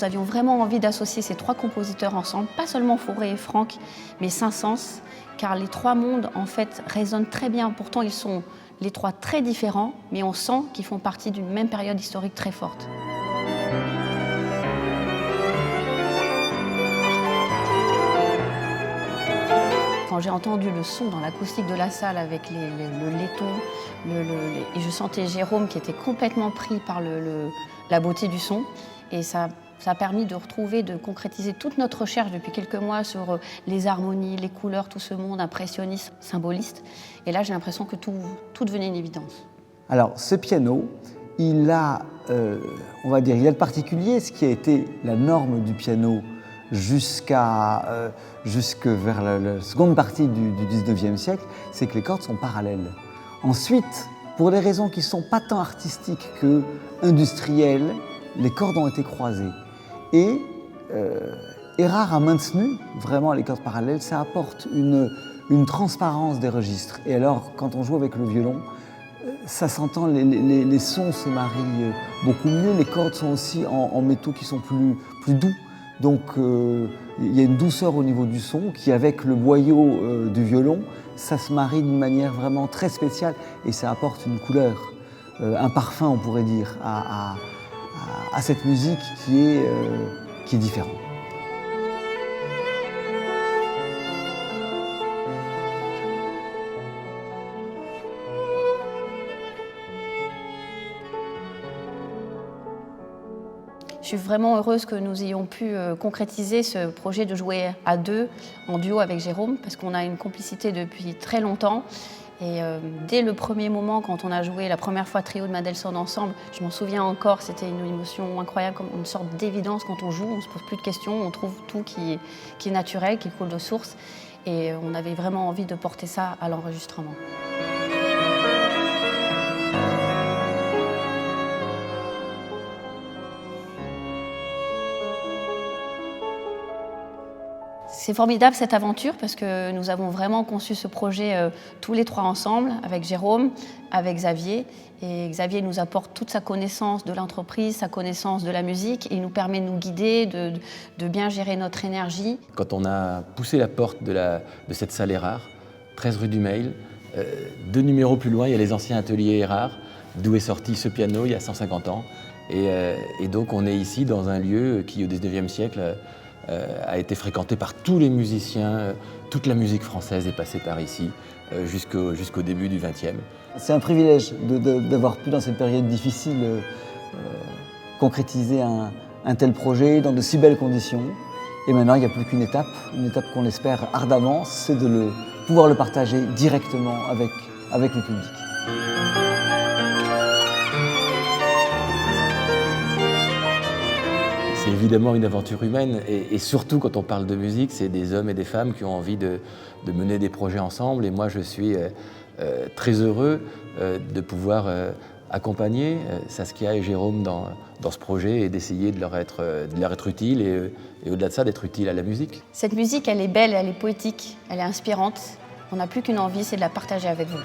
Nous avions vraiment envie d'associer ces trois compositeurs ensemble, pas seulement Fauré et Franck, mais Saint-Saëns, car les trois mondes en fait résonnent très bien. Pourtant, ils sont les trois très différents, mais on sent qu'ils font partie d'une même période historique très forte. Quand j'ai entendu le son dans l'acoustique de la salle avec le laiton, et je sentais Jérôme qui était complètement pris par la beauté du son. Et ça a permis de retrouver, de concrétiser toute notre recherche depuis quelques mois sur les harmonies, les couleurs, tout ce monde impressionniste, symboliste. Et là, j'ai l'impression que tout devenait une évidence. Alors, ce piano, il a, on va dire, il a le particulier, ce qui a été la norme du piano jusque vers la seconde partie du 19e siècle, c'est que les cordes sont parallèles. Ensuite, pour des raisons qui ne sont pas tant artistiques que industrielles, les cordes ont été croisées. Et Erard a maintenu vraiment les cordes parallèles, ça apporte une transparence des registres. Et alors, quand on joue avec le violon, ça s'entend, les sons se marient beaucoup mieux, les cordes sont aussi en métaux qui sont plus doux. Donc il y a une douceur au niveau du son qui, avec le boyau du violon, ça se marie d'une manière vraiment très spéciale et ça apporte une couleur, un parfum on pourrait dire, à cette musique qui est différente. Je suis vraiment heureuse que nous ayons pu concrétiser ce projet de jouer à deux, en duo avec Jérôme, parce qu'on a une complicité depuis très longtemps. Et dès le premier moment, quand on a joué la première fois trio de Mendelssohn ensemble, je m'en souviens encore, c'était une émotion incroyable, comme une sorte d'évidence quand on joue, on ne se pose plus de questions, on trouve tout qui est naturel, qui coule de source. Et on avait vraiment envie de porter ça à l'enregistrement. C'est formidable cette aventure parce que nous avons vraiment conçu ce projet tous les trois ensemble, avec Jérôme, avec Xavier. Et Xavier nous apporte toute sa connaissance de l'entreprise, sa connaissance de la musique. Et il nous permet de nous guider, de bien gérer notre énergie. Quand on a poussé la porte de cette salle Erard, 13 rue du Mail, 2 numéros plus loin, il y a les anciens ateliers Erard, d'où est sorti ce piano il y a 150 ans. Et donc on est ici dans un lieu qui, au 19e siècle, a été fréquenté par tous les musiciens, toute la musique française est passée par ici jusqu'au début du XXe. C'est un privilège d'avoir pu, dans cette période difficile, concrétiser un tel projet dans de si belles conditions. Et maintenant, il n'y a plus qu'une étape qu'on espère ardemment, c'est de pouvoir le partager directement avec le public. C'est évidemment une aventure humaine et surtout quand on parle de musique, c'est des hommes et des femmes qui ont envie de mener des projets ensemble et moi je suis très heureux de pouvoir accompagner Saskia et Jérôme dans ce projet et d'essayer de leur être utile et au-delà de ça d'être utile à la musique. Cette musique, elle est belle, elle est poétique, elle est inspirante. On n'a plus qu'une envie, c'est de la partager avec vous.